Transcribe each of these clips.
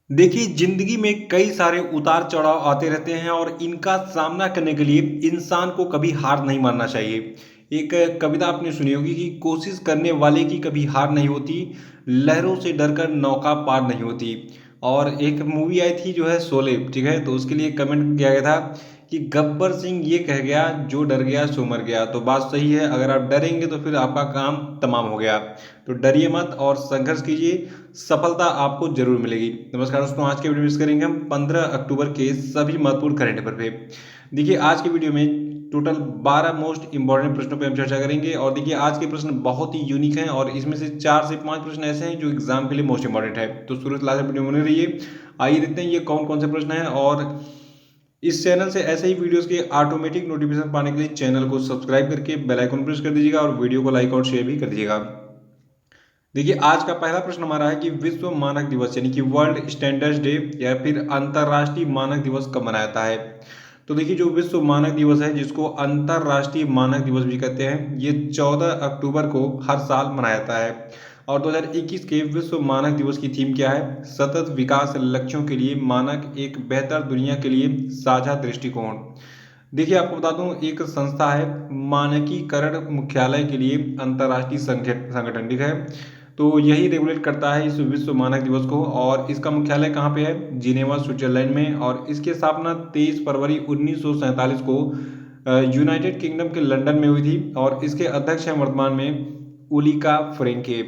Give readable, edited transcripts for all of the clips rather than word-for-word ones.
देखिए, ज़िंदगी में कई सारे उतार-चढ़ाव आते रहते हैं और इनका सामना करने के लिए इंसान को कभी हार नहीं मानना चाहिए। एक कविता आपने सुनी होगी कि कोशिश करने वाले की कभी हार नहीं होती, लहरों से डरकर नौका पार नहीं होती। और एक मूवी आई थी जो है शोले, ठीक है? तो उसके लिए कमेंट किया गया था कि गब्बर सिंह ये कह गया, जो डर गया सो मर गया। तो बात सही है, अगर आप डरेंगे तो फिर आपका काम तमाम हो गया। तो डरिए मत और संघर्ष कीजिए, सफलता आपको ज़रूर मिलेगी। नमस्कार दोस्तों, आज के वीडियो में डिस्कस करेंगे हम 15 अक्टूबर के सभी महत्वपूर्ण करंट अफेयर पे। देखिए, आज के वीडियो में टोटल 12 मोस्ट इंपॉर्टेंट प्रश्नों पे हम चर्चा करेंगे और देखिए आज के प्रश्न बहुत ही यूनिक हैं और इसमें से 4 से 5 प्रश्न ऐसे हैं जो एग्जाम के लिए मोस्ट इंपॉर्टेंट है। तो शुरू से लास्ट वीडियो में बने रहिए। आइए देखते हैं ये कौन-कौन से प्रश्न हैं और इस चैनल से ऐसे ही वीडियोस के ऑटोमेटिक नोटिफिकेशन पाने के लिए चैनल को सब्सक्राइब करके बेल आइकन प्रेस कर दीजिएगा और वीडियो को लाइक और शेयर भी कर दीजिएगा। देखिए, आज का पहला प्रश्न हमारा है कि विश्व मानक दिवस यानी कि वर्ल्ड स्टैंडर्ड्स डे या फिर अंतर्राष्ट्रीय मानक दिवस कब मनाया जाता है। तो देखिए, जो विश्व मानक दिवस है जिसको अंतर्राष्ट्रीय मानक दिवस भी कहते हैं, ये 14 अक्टूबर को हर साल मनाया जाता है। और 2021 के विश्व मानक दिवस की थीम क्या है? सतत विकास लक्ष्यों के लिए मानक, एक बेहतर दुनिया के लिए साझा दृष्टिकोण। देखिए, आपको बता दूं, एक संस्था है मानकीकरण मुख्यालय के लिए अंतर्राष्ट्रीय संगठन, ठीक है? तो यही रेगुलेट करता है इस विश्व मानक दिवस को और इसका मुख्यालय कहाँ पे है? जिनेवा, स्विट्जरलैंड में। और इसकी स्थापना 23 फरवरी 1947 को यूनाइटेड किंगडम के लंदन में हुई थी और इसके अध्यक्ष हैं वर्तमान में उलिका फ्रेंके।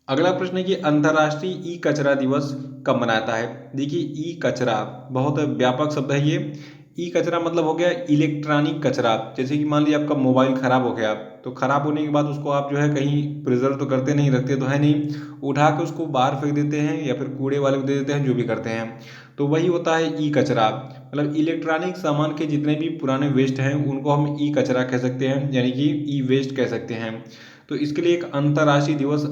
अगला प्रश्न है कि अंतर्राष्ट्रीय ई कचरा दिवस कब मनाता है। देखिए, ई कचरा बहुत व्यापक शब्द है ये। ई कचरा मतलब हो गया इलेक्ट्रॉनिक कचरा। जैसे कि मान लीजिए आपका मोबाइल खराब हो गया, तो खराब होने के बाद उसको आप जो है कहीं प्रिजर्व तो करते नहीं, रखते तो है नहीं, उठा के उसको बाहर फेंक देते हैं या फिर कूड़े वाले को दे देते हैं, जो भी करते हैं। तो वही होता है ई कचरा। मतलब इलेक्ट्रॉनिक सामान के जितने भी पुराने वेस्ट हैं उनको हम ई कचरा कह सकते हैं, यानी कि ई वेस्ट कह सकते हैं। तो इसके लिए एक अंतर्राष्ट्रीय दिवस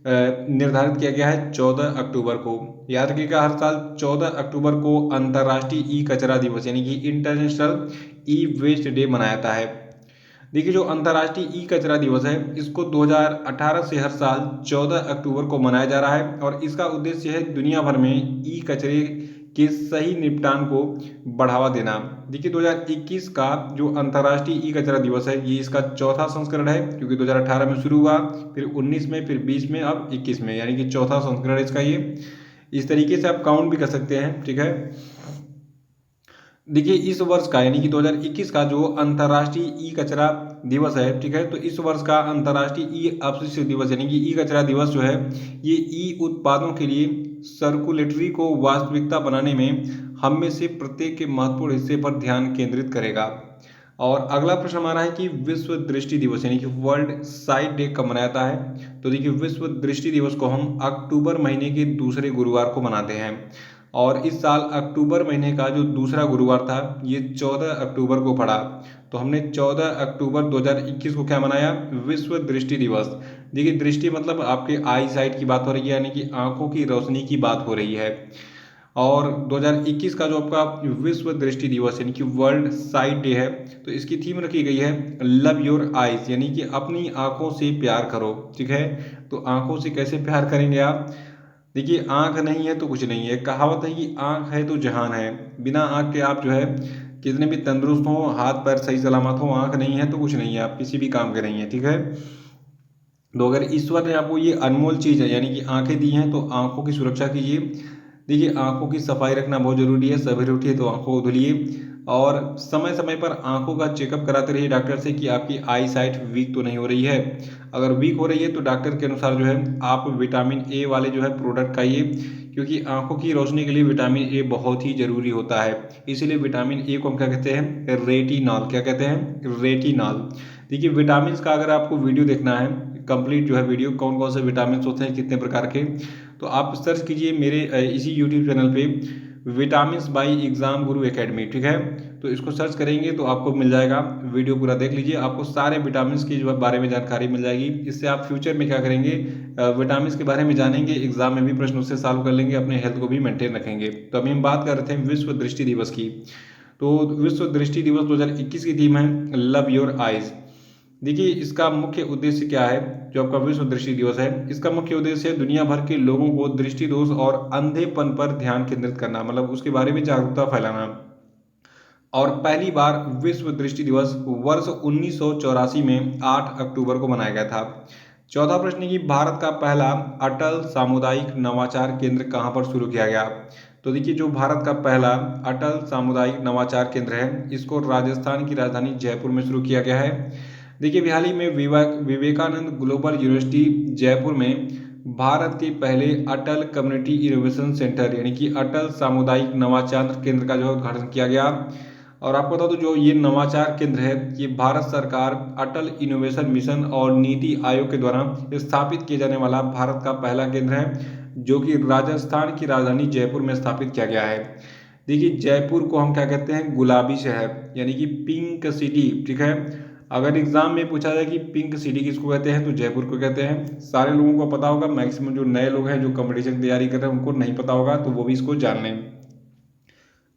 निर्धारित किया गया है 14 अक्टूबर को। याद रखिएगा, हर साल 14 अक्टूबर को अंतर्राष्ट्रीय ई कचरा दिवस यानी कि इंटरनेशनल ई वेस्ट डे मनाया जाता है। देखिए, जो अंतर्राष्ट्रीय ई कचरा दिवस है इसको 2018 से हर साल 14 अक्टूबर को मनाया जा रहा है और इसका उद्देश्य है दुनिया भर में ई कचरे के सही निपटान को बढ़ावा देना। देखिए, 2021 का जो अंतर्राष्ट्रीय ई कचरा दिवस है ये इसका चौथा संस्करण है, क्योंकि 2018 में शुरू हुआ, फिर 19 में, फिर 20 में, अब 21 में, यानी कि चौथा संस्करण है इसका ये। इस तरीके से आप काउंट भी कर सकते हैं, ठीक है? देखिए, इस वर्ष का यानी कि 2021 का जो अंतर्राष्ट्रीय ई कचरा दिवस है, ठीक है, तो इस वर्ष का अंतर्राष्ट्रीय ई अपशिष्ट दिवस यानी कि ई कचरा दिवस जो है ये ई उत्पादों के लिए सर्कुलेटरी को वास्तविकता बनाने में हम में से प्रत्येक के महत्वपूर्ण हिस्से पर ध्यान केंद्रित करेगा। और अगला प्रश्न हमारा है कि विश्व दृष्टि दिवस यानी कि वर्ल्ड साइट डे कब मनाया जाता है। तो देखिए, विश्व दृष्टि दिवस को हम अक्टूबर महीने के दूसरे गुरुवार को मनाते हैं और इस साल अक्टूबर महीने का जो दूसरा गुरुवार था ये 14 अक्टूबर को पड़ा। तो हमने 14 अक्टूबर 2021 को क्या मनाया? विश्व दृष्टि दिवस। देखिए, दृष्टि मतलब आपके आई साइट की बात हो रही है, यानी कि आंखों की रोशनी की बात हो रही है। और 2021 का जो आपका विश्व दृष्टि दिवस यानी कि वर्ल्ड साइट डे है, तो इसकी थीम रखी गई है लव योर आइज, यानी कि अपनी आंखों से प्यार करो, ठीक है? तो आंखों से कैसे प्यार करेंगे आप? देखिए, आँख नहीं है तो कुछ नहीं है। कहावत है कि आँख है तो जहान है। बिना आँख के आप जो है कितने भी तंदुरुस्त हों, हाथ पैर सही सलामत हों, आँख नहीं है तो कुछ नहीं है, आप किसी भी काम के नहीं हैं, ठीक है? तो अगर ईश्वर ने आपको ये अनमोल चीज़ है यानी कि आँखें दी हैं, तो आँखों की सुरक्षा कीजिए। देखिए, आँखों की सफाई रखना बहुत ज़रूरी है। सवेरे उठिए तो आँखों को धुलिए और समय-समय पर आँखों का चेकअप कराते रहिए डॉक्टर से कि आपकी आई साइट वीक तो नहीं हो रही है। अगर वीक हो रही है तो डॉक्टर के अनुसार जो है आप विटामिन ए वाले जो है प्रोडक्ट खाइए, क्योंकि आँखों की रोशनी के लिए विटामिन ए बहुत ही ज़रूरी होता है। इसीलिए विटामिन ए को हम क्या कहते हैं? रेटिनॉल। क्या कहते हैं? रेटिनॉल। देखिए, विटामिन्स का अगर आपको वीडियो देखना है, कंप्लीट जो है वीडियो कौन-कौन से विटामिन्स होते हैं, कितने प्रकार के, तो आप सर्च कीजिए मेरे इसी यूट्यूब चैनल पे विटामिन्स बाय एग्जाम गुरु एकेडमी, ठीक है? तो इसको सर्च करेंगे तो आपको मिल जाएगा। वीडियो पूरा देख लीजिए, आपको सारे विटामिन्स की जो है बारे में जानकारी मिल जाएगी। इससे आप फ्यूचर में क्या करेंगे? विटामिन्स के बारे में जानेंगे, एग्जाम में भी प्रश्न उससे सॉल्व कर लेंगे, अपने हेल्थ को भी मेंटेन रखेंगे। तो अभी हम बात कर रहे थे विश्व दृष्टि दिवस की। तो विश्व दृष्टि दिवस 2021 की थीम है लव योर आइज। देखिए, इसका मुख्य उद्देश्य क्या है? जो आपका विश्व दृष्टि दिवस है, इसका मुख्य उद्देश्य है दुनिया भर के लोगों को दृष्टि दोष और अंधेपन पर ध्यान केंद्रित करना, मतलब उसके बारे में जागरूकता फैलाना। और पहली बार विश्व दृष्टि दिवस वर्ष 1984 में 8 अक्टूबर को मनाया गया था। चौथा प्रश्न है कि भारत का पहला अटल सामुदायिक नवाचार केंद्र कहाँ पर शुरू किया गया? तो देखिए, जो भारत का पहला अटल सामुदायिक नवाचार केंद्र है, इसको राजस्थान की राजधानी जयपुर में शुरू किया गया है। देखिए, हाल ही में विवेकानंद ग्लोबल यूनिवर्सिटी जयपुर में भारत के पहले अटल कम्युनिटी इनोवेशन सेंटर यानी कि अटल सामुदायिक नवाचार केंद्र का जो उद्घाटन किया गया। और आपको बता दूं, जो ये नवाचार केंद्र है, ये भारत सरकार अटल इनोवेशन मिशन और नीति आयोग के द्वारा स्थापित किए जाने वाला भारत का पहला केंद्र है, जो कि राजस्थान की राजधानी जयपुर में स्थापित किया गया है। देखिए, जयपुर को हम क्या कहते हैं? गुलाबी शहर यानी कि पिंक सिटी। ठीक है, अगर एग्जाम में पूछा जाए कि पिंक सिटी किसको कहते हैं, तो जयपुर को कहते हैं। सारे लोगों को पता होगा, मैक्सिमम जो नए लोग हैं जो कंपटीशन की तैयारी कर रहे हैं उनको नहीं पता होगा, तो वो भी इसको जान लें।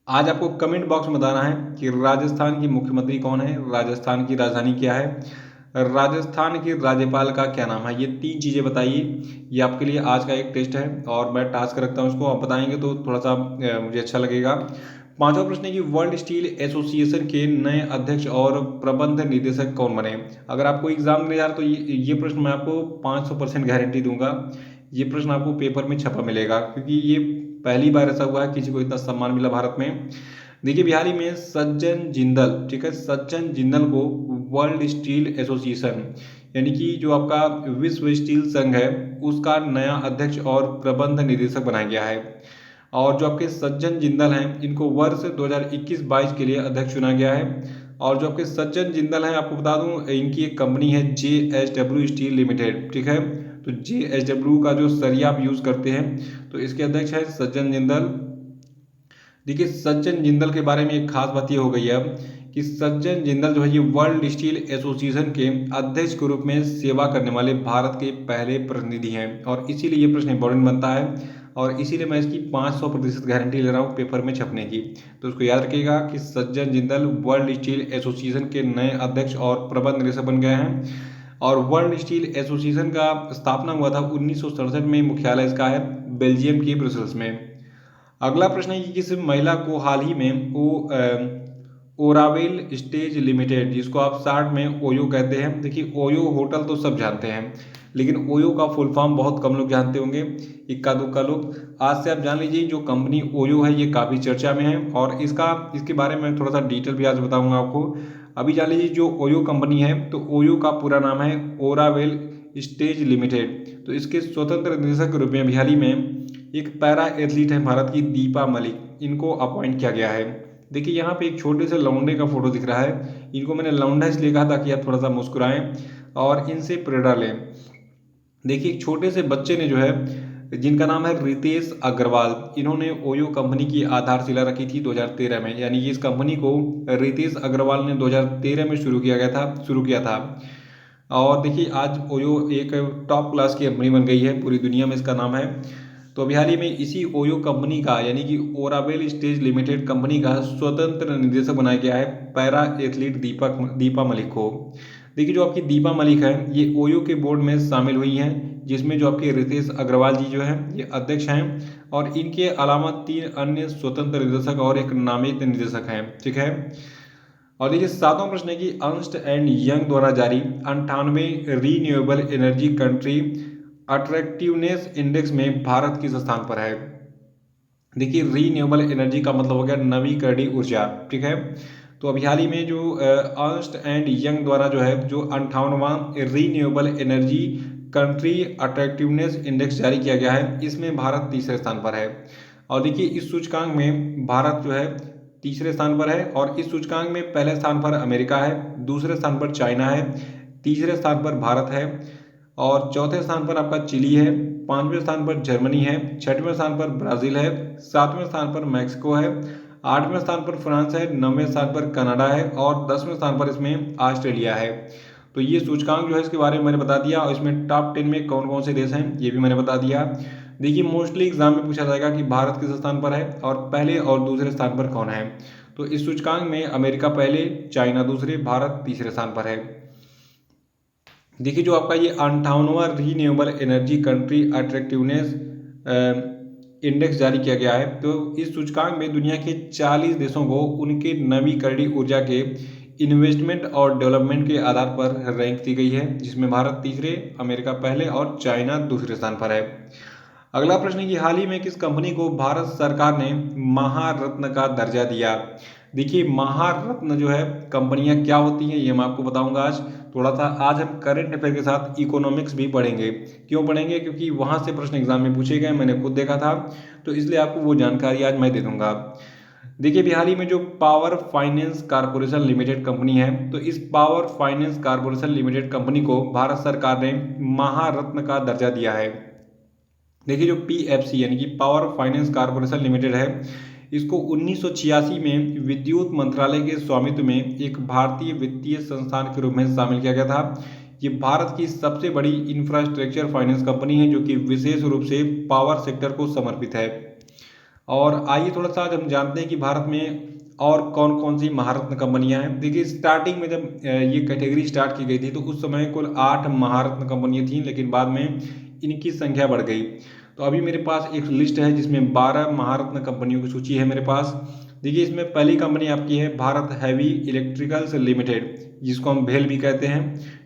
आज आपको कमेंट बॉक्स में बताना है कि राजस्थान की मुख्यमंत्री कौन है, राजस्थान की राजधानी क्या है, राजस्थान के राज्यपाल का क्या नाम है। ये 3 चीज़ें बताइए। ये आपके लिए आज का एक टेस्ट है और मैं टास्क रखता हूँ, उसको आप बताएंगे तो थोड़ा सा मुझे अच्छा लगेगा। पांचवा प्रश्न है कि वर्ल्ड स्टील एसोसिएशन के नए अध्यक्ष और प्रबंध निदेशक कौन बने? अगर आपको एग्जाम देने जा रहा तो ये प्रश्न मैं आपको 500% गारंटी दूंगा, ये प्रश्न आपको पेपर में छपा मिलेगा, क्योंकि ये पहली बार ऐसा हुआ है किसी को इतना सम्मान मिला भारत में। देखिए, बिहार ही में सज्जन जिंदल, ठीक है, सज्जन जिंदल को वर्ल्ड स्टील एसोसिएशन यानी कि जो आपका विश्व स्टील संघ है उसका नया अध्यक्ष और प्रबंध निदेशक बनाया गया है। और जो आपके सज्जन जिंदल हैं, इनको वर्ष 2021-22 के लिए अध्यक्ष चुना गया है। और जो आपके सज्जन जिंदल हैं, आपको बता दूं, इनकी एक कंपनी है JSW स्टील लिमिटेड। ठीक है, तो JSW का जो सरिया आप यूज करते हैं, तो इसके अध्यक्ष है सज्जन जिंदल। देखिए, सज्जन जिंदल के बारे में एक खास बात ये हो गई है कि सज्जन जिंदल जो है ये वर्ल्ड स्टील एसोसिएशन के अध्यक्ष के रूप में सेवा करने वाले भारत के पहले प्रतिनिधि हैं, और इसीलिए ये प्रश्न इंपॉर्टेंट बनता है और इसीलिए मैं इसकी 500% गारंटी ले रहा हूँ पेपर में छपने की। तो उसको याद रखिएगा कि सज्जन जिंदल वर्ल्ड स्टील एसोसिएशन के नए अध्यक्ष और प्रबंध निदेशक बन गए हैं। और वर्ल्ड स्टील एसोसिएशन का स्थापना हुआ था 1967 में, मुख्यालय इसका है बेल्जियम के ब्रसेल्स में। अगला प्रश्न है कि किस महिला को हाल ही में ओरावेल स्टेज लिमिटेड, जिसको आप शार्ट में ओयो कहते हैं। देखिए, ओयो होटल तो सब जानते हैं, लेकिन ओयो का फुल फॉर्म बहुत कम लोग जानते होंगे, इक्का दुक्का लोग। आज से आप जान लीजिए, जो कंपनी ओयो है ये काफ़ी चर्चा में है और इसके बारे में थोड़ा सा डिटेल भी आज बताऊंगा आपको। अभी जान लीजिए, जो ओयो कंपनी है, तो ओयो का पूरा नाम है ओरावेल स्टेज लिमिटेड। तो इसके स्वतंत्र निदेशक के रूप में अभी हाल ही में एक पैरा एथलीट है भारत की दीपा मलिक, इनको अपॉइंट किया गया है। देखिए, यहाँ पे एक छोटे से लौंडे का फोटो दिख रहा है, इनको मैंने लौंडा इसलिए कहा ताकि आप थोड़ा सा मुस्कुराएं और इनसे प्रेरणा लें। देखिए, एक छोटे से बच्चे ने जो है, जिनका नाम है रितेश अग्रवाल, इन्होंने ओयो कंपनी की आधारशिला रखी थी 2013 में, यानी कि इस कंपनी को रितेश अग्रवाल ने 2013 में शुरू किया था। और देखिए, आज ओयो एक टॉप क्लास की कंपनी बन गई है, पूरी दुनिया में इसका नाम है। तो अभी हाल ही में इसी ओयो कंपनी का यानी कि ओरावेल स्टेज लिमिटेड कंपनी का स्वतंत्र निदेशक बनाया गया है पैरा एथलीट दीपा मलिक को। देखिए, जो आपकी दीपा मलिक है ये ओयो के बोर्ड में शामिल हुई हैं, जिसमें जो आपके रितेश अग्रवाल जी जो हैं ये अध्यक्ष हैं, और इनके अलावा 3 अन्य स्वतंत्र निदेशक और एक नामित निदेशक हैं। ठीक है, और देखिए, 7वां प्रश्न है कि अर्न्स्ट एंड यंग द्वारा जारी 98 renewable energy country attractiveness index में भारत किस स्थान पर है? देखिए, रीन्यूएबल एनर्जी का मतलब हो गया नवीकरणीय ऊर्जा। ठीक है, तो अभी हाल ही में जो अर्न्स्ट एंड यंग द्वारा जो है जो 58वां renewable energy country attractiveness index जारी किया गया है, इसमें भारत तीसरे स्थान पर है। और देखिए, इस सूचकांक में भारत जो है तीसरे स्थान पर है, और इस सूचकांक में पहले स्थान पर अमेरिका है, दूसरे स्थान पर चाइना है, तीसरे स्थान पर भारत है, और चौथे स्थान पर आपका चिली है, 5वें स्थान पर जर्मनी है, 6वें स्थान पर ब्राजील है, 7वें स्थान पर मैक्सिको है, 8वें स्थान पर फ्रांस है, 9वें स्थान पर कनाडा है, और 10वें स्थान पर इसमें ऑस्ट्रेलिया है। तो ये सूचकांक जो है इसके बारे में मैंने बता दिया, और इसमें टॉप 10 में कौन कौन से देश हैं ये भी मैंने बता दिया। देखिए, मोस्टली एग्जाम में पूछा जाएगा कि भारत किस स्थान पर है और पहले और दूसरे स्थान पर कौन है। तो इस सूचकांक में अमेरिका पहले, चाइना दूसरे, भारत तीसरे स्थान पर है। देखिए जो आपका ये 58वां renewable energy country attractiveness index जारी किया गया है। तो इस सूचकांक में दुनिया के 40 देशों को उनके नवीकरणीय ऊर्जा के इन्वेस्टमेंट और डेवलपमेंट के आधार पर रैंक दी गई है, जिसमें भारत तीसरे, अमेरिका पहले और चाइना दूसरे स्थान पर है। अगला प्रश्न है कि हाल ही में किस कंपनी को भारत सरकार ने महारत्न का दर्जा दिया। देखिए महारत्न जो है कंपनियां क्या होती हैं ये मैं आपको बताऊंगा आज। थोड़ा सा आज हम करंट अफेयर के साथ इकोनॉमिक्स भी पढ़ेंगे। क्यों पढ़ेंगे? क्योंकि वहां से प्रश्न एग्जाम में पूछे गए, मैंने खुद देखा था, तो इसलिए आपको वो जानकारी आज मैं दे दूंगा। देखिए अभी हाल ही में जो power finance corporation limited company है, तो इस power finance corporation limited company को भारत सरकार ने महारत्न का दर्जा दिया है। देखिए जो पीएफसी यानी कि पावर फाइनेंस कारपोरेशन लिमिटेड है, इसको 1986 में विद्युत मंत्रालय के स्वामित्व में एक भारतीय वित्तीय संस्थान के रूप में शामिल किया गया था। ये भारत की सबसे बड़ी इंफ्रास्ट्रक्चर फाइनेंस कंपनी है जो कि विशेष रूप से पावर सेक्टर को समर्पित है। और आइए थोड़ा सा आज हम जानते हैं कि भारत में और कौन कौन सी महारत्न कंपनियां हैं। देखिए स्टार्टिंग में जब ये कैटेगरी स्टार्ट की गई थी तो उस समय कुल 8 महारत्न कंपनियां थीं, लेकिन बाद में इनकी संख्या बढ़ गई। तो अभी मेरे पास एक लिस्ट है जिसमें 12 महारत्न कंपनियों की सूची है मेरे पास। देखिए इसमें पहली कंपनी आपकी है भारत हैवी इलेक्ट्रिकल्स लिमिटेड, जिसको हम भेल भी कहते हैं,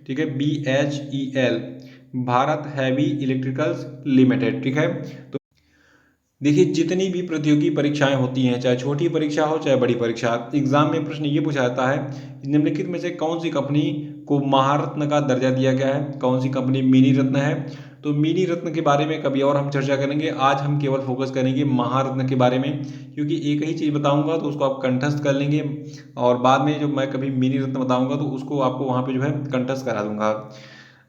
ठीक है, BHEL, Bharat heavy electricals limited, ठीक है। तो देखिए जितनी भी प्रतियोगी परीक्षाएं होती हैं, चाहे छोटी परीक्षा हो चाहे बड़ी परीक्षा, एग्जाम में प्रश्न ये पूछा जाता है निम्नलिखित में से कौन सी कंपनी को महारत्न का दर्जा दिया गया है, कौन सी कंपनी मिनी रत्न है। तो मिनी रत्न के बारे में कभी और हम चर्चा करेंगे, आज हम केवल फोकस करेंगे महारत्न के बारे में, क्योंकि एक ही चीज़ बताऊंगा तो उसको आप कंठस्थ कर लेंगे और बाद में जब मैं कभी मिनी रत्न बताऊंगा तो उसको आपको वहाँ पे जो है कंठस्थ करा दूंगा।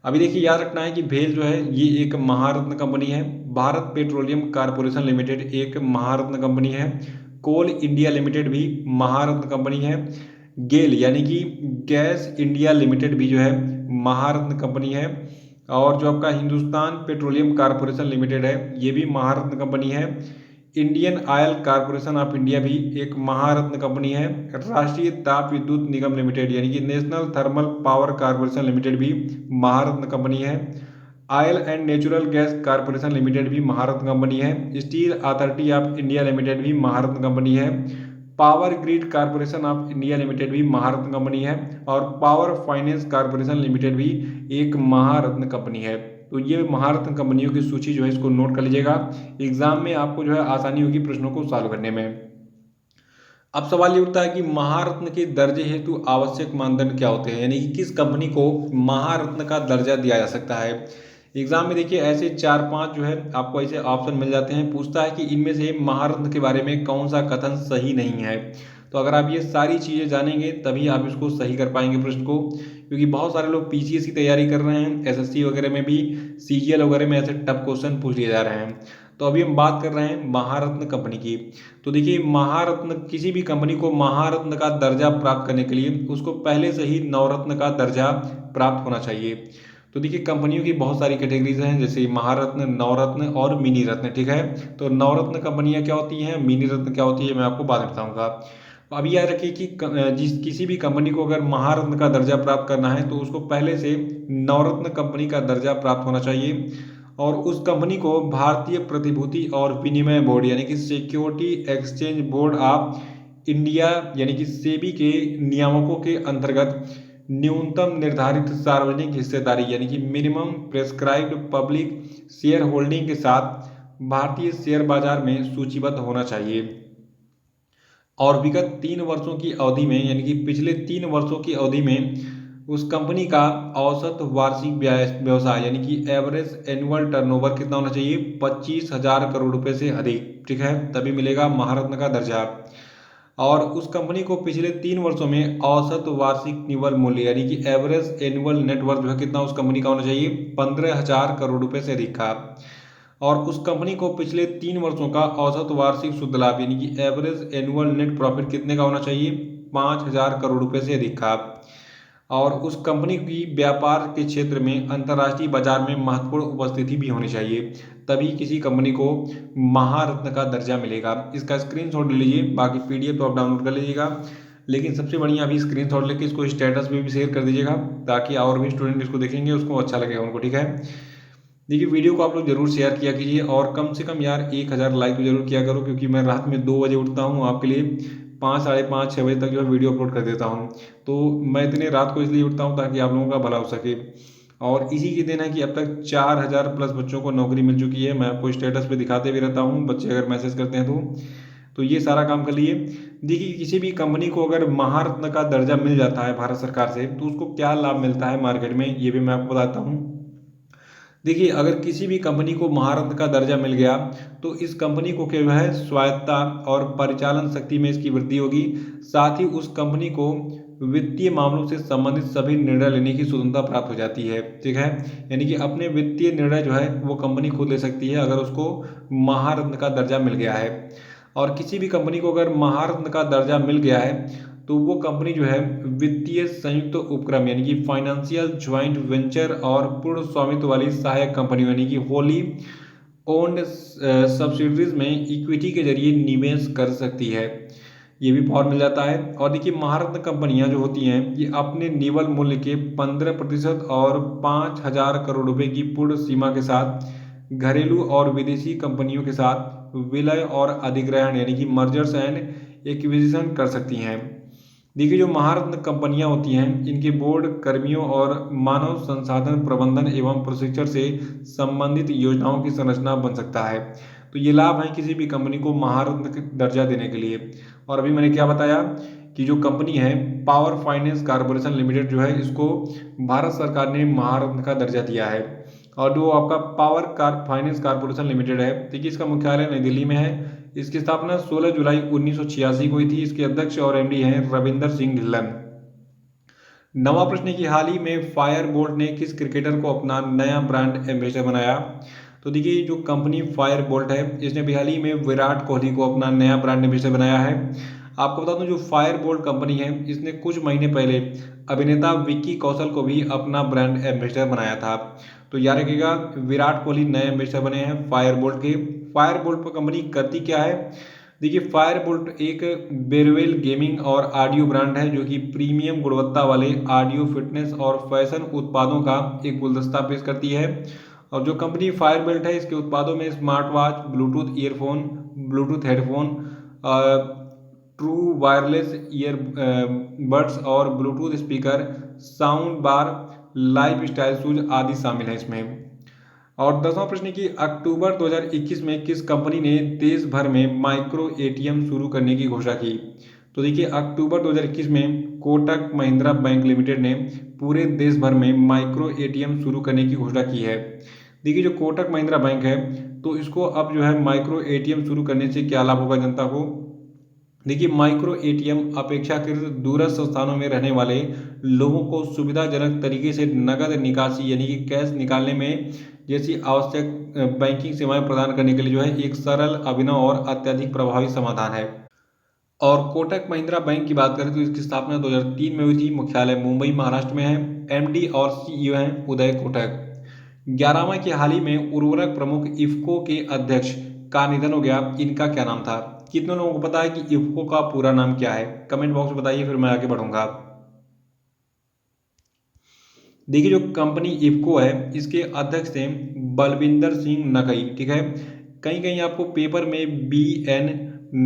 अभी देखिए याद रखना है कि भेल जो है ये एक महारत्न कंपनी है। भारत पेट्रोलियम कारपोरेशन लिमिटेड एक महारत्न कंपनी है। कोल इंडिया लिमिटेड भी महारत्न कंपनी है। गेल यानी कि गैस इंडिया लिमिटेड भी जो है महारत्न कंपनी है। और जो आपका हिंदुस्तान पेट्रोलियम कारपोरेशन लिमिटेड है ये भी महारत्न कंपनी है। Indian oil corporation of India भी एक महारत्न कंपनी है। राष्ट्रीय ताप विद्युत निगम लिमिटेड यानी कि national thermal power corporation limited भी महारत्न कंपनी है। Oil and natural gas corporation limited भी महारत्न कंपनी है। Steel authority of India limited भी महारत्न कंपनी है। Power grid corporation of India limited भी महारत्न कंपनी है। और पावर फाइनेंस कारपोरेशन लिमिटेड भी एक महारत्न कंपनी है। तो ये महारत्न कंपनियों की सूची जो है इसको नोट कर लीजिएगा, एग्जाम में आपको जो है आसानी होगी प्रश्नों को सॉल्व करने में। अब सवाल ये उठता है कि महारत्न के दर्जे हेतु आवश्यक मानदंड क्या होते हैं, यानी कि किस कंपनी को महारत्न का दर्जा दिया जा सकता है। एग्जाम में देखिए ऐसे 4-5 जो है आपको ऐसे ऑप्शन मिल जाते हैं, पूछता है कि इनमें से महारत्न के बारे में कौन सा कथन सही नहीं है। तो अगर आप ये सारी चीज़ें जानेंगे तभी आप इसको सही कर पाएंगे प्रश्न को, क्योंकि बहुत सारे लोग पीसीएस की तैयारी कर रहे हैं, एसएससी वगैरह में भी, सीजीएल वगैरह में ऐसे टफ क्वेश्चन पूछ लिए जा रहे हैं। तो अभी हम बात कर रहे हैं महारत्न कंपनी की। तो देखिए महारत्न, किसी भी कंपनी को महारत्न का दर्जा प्राप्त करने के लिए उसको पहले से ही नवरत्न का दर्जा प्राप्त होना चाहिए। तो देखिए कंपनियों की बहुत सारी कैटेगरीज हैं, जैसे महारत्न, नवरत्न और मिनी रत्न, ठीक है। तो नवरत्न कंपनियां क्या होती हैं, मिनी रत्न क्या होती है, मैं आपको बाद में बताऊंगा। अब याद रखिए कि किसी भी कंपनी को अगर महारत्न का दर्जा प्राप्त करना है तो उसको पहले से नवरत्न कंपनी का दर्जा प्राप्त होना चाहिए। और उस कंपनी को भारतीय प्रतिभूति और विनिमय बोर्ड यानी कि security exchange board of India यानी कि सेबी के नियामकों के अंतर्गत न्यूनतम निर्धारित सार्वजनिक हिस्सेदारी यानी कि minimum prescribed public share holding के साथ भारतीय शेयर बाजार में सूचीबद्ध होना चाहिए। और विगत 3 वर्षों की अवधि में यानी कि पिछले 3 वर्षों की अवधि में उस कंपनी का औसत वार्षिक व्यवसाय यानी कि एवरेज एनुअल टर्नओवर कितना होना चाहिए, 25,000 करोड़ रुपए से अधिक, ठीक है, तभी मिलेगा महारत्न का दर्जा। और उस कंपनी को पिछले 3 वर्षों में औसत वार्षिक निवल मूल्य यानी कि एवरेज एनुअल नेटवर्थ जो है कितना उस कंपनी का होना चाहिए, 15,000 करोड़ रुपए से अधिक का। और उस कंपनी को पिछले 3 वर्षों का औसत वार्षिक शुद्ध लाभ यानी कि एवरेज एनुअल नेट प्रॉफिट कितने का होना चाहिए, 5,000 करोड़ रुपए से अधिक का। और उस कंपनी की व्यापार के क्षेत्र में अंतर्राष्ट्रीय बाजार में महत्वपूर्ण उपस्थिति भी होनी चाहिए, तभी किसी कंपनी को महारत्न का दर्जा मिलेगा। इसका स्क्रीनशॉट ले लीजिए, बाकी पीडीएफ तो आप डाउनलोड कर लीजिएगा। लेकिन सबसे बढ़िया अभी स्क्रीनशॉट लेके इसको स्टेटस पे भी शेयर कर दीजिएगा, ताकि और भी स्टूडेंट इसको देखेंगे, उसको अच्छा लगेगा उनको, ठीक है। देखिए वीडियो को आप लोग जरूर शेयर किया कीजिए, और कम से कम यार 1000 लाइक तो जरूर किया करो, क्योंकि मैं रात में 2 बजे उठता हूँ आपके लिए 5, साढ़े 5, 6 बजे तक जो है वीडियो अपलोड कर देता हूँ। तो मैं इतने रात को इसलिए उठता हूँ ताकि आप लोगों का भला हो सके, और इसी की देन है कि अब तक 4000 प्लस बच्चों को नौकरी मिल चुकी है। मैं आपको स्टेटस पे दिखाते भी रहता हूँ, बच्चे अगर मैसेज करते हैं तो ये सारा काम कर लिए। देखिए किसी भी कंपनी को अगर महारत्न का दर्जा मिल जाता है भारत सरकार से, तो उसको क्या लाभ मिलता है मार्केट में, ये भी मैं आपको बताता हूँ। देखिए अगर किसी भी कंपनी को महारत्न का दर्जा मिल गया, तो इस कंपनी को क्या है, स्वायत्तता और परिचालन शक्ति में इसकी वृद्धि होगी। साथ ही उस कंपनी को वित्तीय मामलों से संबंधित सभी निर्णय लेने की स्वतंत्रता प्राप्त हो जाती है, ठीक है। यानी कि अपने वित्तीय निर्णय जो है वो कंपनी खुद ले सकती है अगर उसको महारत्न का दर्जा मिल गया है। और किसी भी कंपनी को अगर महारत्न का दर्जा मिल गया है, तो वो कंपनी जो है वित्तीय संयुक्त उपक्रम यानी कि फाइनेंशियल ज्वाइंट वेंचर और पूर्ण स्वामित्व वाली सहायक कंपनी यानी कि होली ओन्ड सब्सिडरीज में इक्विटी के जरिए निवेश कर सकती है। ये भी पावर मिल जाता है। और देखिए महारत्न कंपनियां जो होती हैं ये अपने निवल मूल्य के 15% और 5000 करोड़ रुपए की पूर्ण सीमा के साथ घरेलू और विदेशी कंपनियों के साथ विलय और अधिग्रहण यानी कि मर्जर्स एंड एक्विजिशन कर सकती हैं। देखिए जो महारत्न कंपनियां होती हैं इनके बोर्ड कर्मियों और मानव संसाधन प्रबंधन एवं प्रशिक्षण से संबंधित योजनाओं की संरचना बन सकता है। तो ये लाभ है किसी भी कंपनी को महारत्न दर्जा देने के लिए। और अभी मैंने क्या बताया कि जो कंपनी है पावर फाइनेंस कॉर्पोरेशन लिमिटेड जो है, इसको भारत सरकार ने महारत्न का दर्जा दिया है। और जो आपका power car finance corporation limited है, देखिए इसका मुख्यालय नई दिल्ली में है। इसकी स्थापना 16 जुलाई 1986 को हुई थी। इसके अध्यक्ष और एमडी हैं रविंदर सिंह ढिल्लन। नवा प्रश्न है कि हाल ही में फायर बोल्ट ने किस क्रिकेटर को अपना नया ब्रांड एम्बेसडर बनाया। तो देखिए जो कंपनी फायर बोल्ट है इसने भी हाल ही में विराट कोहली को अपना नया ब्रांड एम्बेसडर बनाया है। आपको बता दूं जो फायर बोल्ट कंपनी है इसने कुछ महीने पहले अभिनेता विक्की कौशल को भी अपना ब्रांड एम्बेसडर बनाया था। तो याद रखिएगा विराट कोहली नए एम्बेसडर बने हैं फायर बोल्ट के। फायर बोल्ट पर कंपनी करती क्या है, देखिए फायर बोल्ट एक बेरवेल गेमिंग और ऑडियो ब्रांड है जो कि प्रीमियम गुणवत्ता वाले ऑडियो फिटनेस और फैशन उत्पादों का एक गुलदस्ता पेश करती है। और जो कंपनी फायर बेल्ट है इसके उत्पादों में smart watch, Bluetooth earphone, Bluetooth headphone, true wireless earbuds और Bluetooth speaker, sound bar, lifestyle shoes आदि शामिल है इसमें। और 10वां प्रश्न है कि अक्टूबर 2021 में किस कंपनी ने देश भर में माइक्रो एटीएम शुरू करने की घोषणा की। तो देखिए अक्टूबर 2021 में कोटक महिंद्रा बैंक लिमिटेड ने पूरे देश भर में माइक्रो एटीएम शुरू करने की घोषणा की है। देखिए जो कोटक महिंद्रा बैंक है तो इसको अब जो है माइक्रो एटीएम शुरू करने से क्या लाभ होगा जनता को। देखिए माइक्रो एटीएम अपेक्षाकृत दूरस्थ स्थानों में रहने वाले लोगों को सुविधाजनक तरीके से नकद निकासी यानी कि कैश निकालने में जैसी आवश्यक बैंकिंग सेवाएं प्रदान करने के लिए जो है एक सरल, अभिनव और अत्यधिक प्रभावी समाधान है। और कोटक महिंद्रा बैंक की बात करें तो इसकी स्थापना 2003 में हुई थी। मुख्यालय मुंबई महाराष्ट्र में है। एमडी और सीईओ हैं उदय कोटक। 11वां कि हाल ही में उर्वरक प्रमुख इफ्को के अध्यक्ष का निधन हो गया, इनका क्या नाम था। कितने लोगों को पता है कि इफ्को का पूरा नाम क्या है, कमेंट बॉक्स में बताइए, फिर मैं आगे बढ़ूंगा। देखिए जो कंपनी इफ्को है इसके अध्यक्ष थे बलविंदर सिंह नकई, ठीक है। कहीं कहीं आपको पेपर में बी एन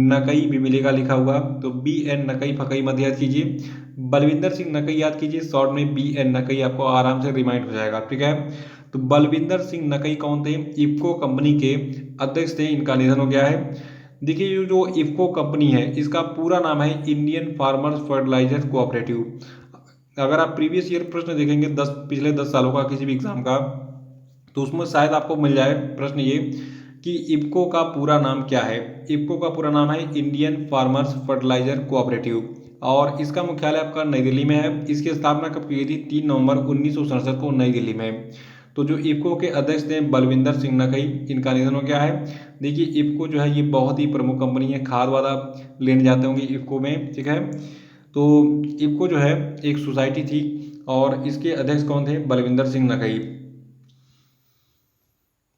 नकई भी मिलेगा लिखा हुआ, तो बी एन नकई फकई मत याद कीजिए, बलविंदर सिंह नकई याद कीजिए, शॉर्ट में बी एन नकई आपको आराम से रिमाइंड हो जाएगा, ठीक है। तो बलविंदर सिंह नकई कौन थे, इफ्को कंपनी के अध्यक्ष थे, इनका निधन हो गया है। देखिए जो इफ्को कंपनी है इसका पूरा नाम है इंडियन फार्मर्स फर्टिलाइजर कोऑपरेटिव। अगर आप प्रीवियस ईयर प्रश्न देखेंगे पिछले 10 सालों का किसी भी एग्जाम का, तो उसमें शायद आपको मिल जाए प्रश्न ये कि इफ्को का पूरा नाम क्या है। इफ्को का पूरा नाम है इंडियन फार्मर्स फर्टिलाइजर कोऑपरेटिव, और इसका मुख्यालय आपका नई दिल्ली में है। इसकी स्थापना कब की गई थी, 3 नवंबर 1967 को नई दिल्ली में। तो जो इफ्को के अध्यक्ष थे बलविंदर सिंह नकई, इनका निधन हो गया है। देखिए इफ्को जो है ये बहुत ही प्रमुख कंपनी है, खाद वाद आप लेने जाते होंगे इफ्को में, ठीक है। तो इफ्को जो है एक सोसाइटी थी और इसके अध्यक्ष कौन थे, बलविंदर सिंह नकई।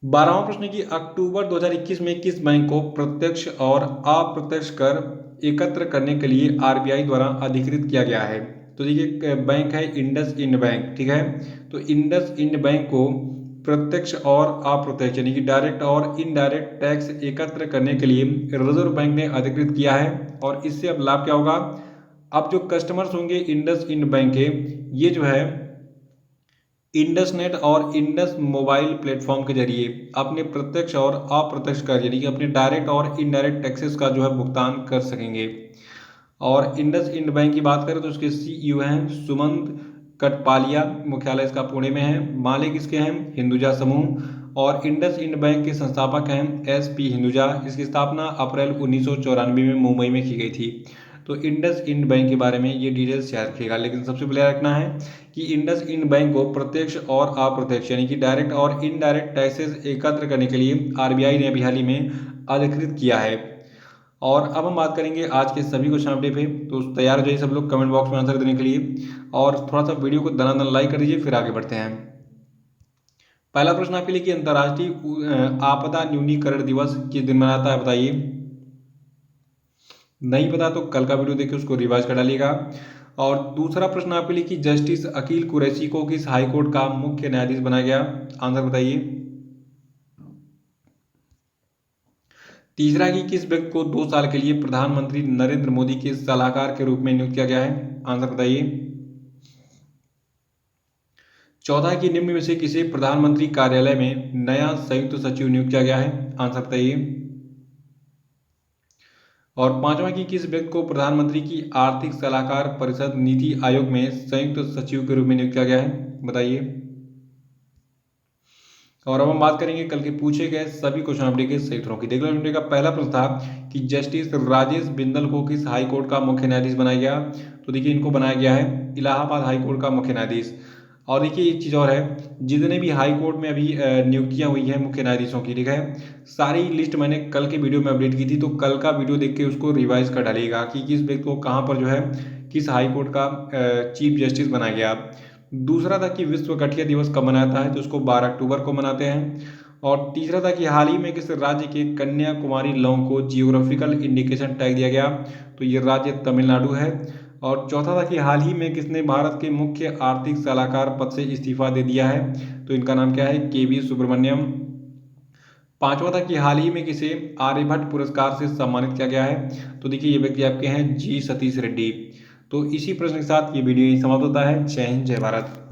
12वां प्रश्न है कि अक्टूबर 2021 में किस बैंक को प्रत्यक्ष और अप्रत्यक्ष कर एकत्र करने के लिए आरबीआई द्वारा अधिकृत किया गया है? तो देखिए एक बैंक है इंडस इंड बैंक, ठीक है। तो इंडस इंड बैंक को प्रत्यक्ष और अप्रत्यक्ष यानी कि डायरेक्ट और इनडायरेक्ट टैक्स एकत्र करने के लिए रिजर्व बैंक ने अधिकृत किया है। और इससे अब लाभ क्या होगा? अब जो कस्टमर्स होंगे इंडस इंड बैंक के, ये जो है इंडस नेट और इंडस मोबाइल प्लेटफॉर्म के जरिए अपने प्रत्यक्ष और अप्रत्यक्ष कर यानी कि अपने डायरेक्ट और इनडायरेक्ट टैक्सेस का जो है भुगतान कर सकेंगे। और इंडस इंड बैंक की बात करें तो उसके सीईओ हैं सुमंत कटपालिया, मुख्यालय इसका पुणे में है। मालिक इसके हैं हिंदुजा समूह। और इंडस इंड बैंक के संस्थापक हैं एसपी हिंदुजा। इसकी स्थापना अप्रैल 1994 में मुंबई में की गई थी। तो इंडस इंड बैंक के बारे में ये डिटेल्स याद रखिएगा, लेकिन सबसे पहले रखना है कि इंडस इंड बैंक को प्रत्यक्ष और अप्रत्यक्ष यानी कि डायरेक्ट और इनडायरेक्ट टैक्सेस एकत्र करने के लिए आरबीआई ने अभी हाल ही में अधिकृत किया है। और अब हम बात करेंगे आज के सभी क्वेश्चन अपडेट पे। तो तैयार हो जाइए सब लोग कमेंट बॉक्स में आंसर देने के लिए, और थोड़ा सा वीडियो को दनादन लाइक कर दीजिए, फिर आगे बढ़ते हैं। पहला प्रश्न आपके लिए कि अंतर्राष्ट्रीय आपदा न्यूनीकरण दिवस किस दिन मनाता है, बताइए। नहीं पता तो कल का वीडियो देखिए, उसको रिवाइज कर डालिएगा। और दूसरा प्रश्न आपके लिए कि जस्टिस अकील कुरैशी को किस हाईकोर्ट का मुख्य न्यायाधीश बनाया गया, आंसर बताइए। तीसरा कि किस व्यक्ति को 2 साल के लिए प्रधानमंत्री नरेंद्र मोदी के सलाहकार के रूप में नियुक्त किया गया है, आंसर बताइए। चौथा कि निम्न में से किसे प्रधानमंत्री कार्यालय में नया संयुक्त सचिव नियुक्त किया गया है, आंसर बताइए। और पांचवा कि किस व्यक्ति को प्रधानमंत्री की आर्थिक सलाहकार परिषद नीति आयोग में संयुक्त सचिव के रूप में नियुक्त किया गया है, बताइए। और अब हम बात करेंगे कल के पूछे गए सभी क्वेश्चन अपडेट के सही उत्तरों की। देख लो का पहला प्रश्न था कि जस्टिस राजेश बिंदल को किस हाई कोर्ट का मुख्य न्यायाधीश बनाया गया। तो देखिए इनको बनाया गया है इलाहाबाद हाई कोर्ट का मुख्य न्यायाधीश। और देखिए एक चीज़ और है, जितने भी हाई कोर्ट में अभी नियुक्तियां हुई हैं मुख्य न्यायाधीशों की, ठीक है, सारी लिस्ट मैंने कल के वीडियो में अपडेट की थी। तो कल का वीडियो देख के उसको रिवाइज कर डालिएगा कि किस व्यक्ति को कहाँ पर जो है किस हाई कोर्ट का चीफ जस्टिस बनाया गया। दूसरा था कि विश्व गठिया दिवस कब मनाता है, तो उसको 12 अक्टूबर को मनाते हैं। और तीसरा था कि हाल ही में किस राज्य के कन्याकुमारी लॉन्ग को जियोग्राफिकल इंडिकेशन टैग दिया गया, तो ये राज्य तमिलनाडु है। और चौथा था कि हाल ही में किसने भारत के मुख्य आर्थिक सलाहकार पद से इस्तीफा दे दिया है, तो इनका नाम क्या है, केवी सुब्रमण्यम। पांचवा था कि हाल ही में किसे आर्यभट्ट पुरस्कार से सम्मानित किया गया है, तो देखिए ये व्यक्ति आपके हैं जी सतीश रेड्डी। तो इसी प्रश्न के साथ ये वीडियो समाप्त होता है। जय हिंद, जय भारत।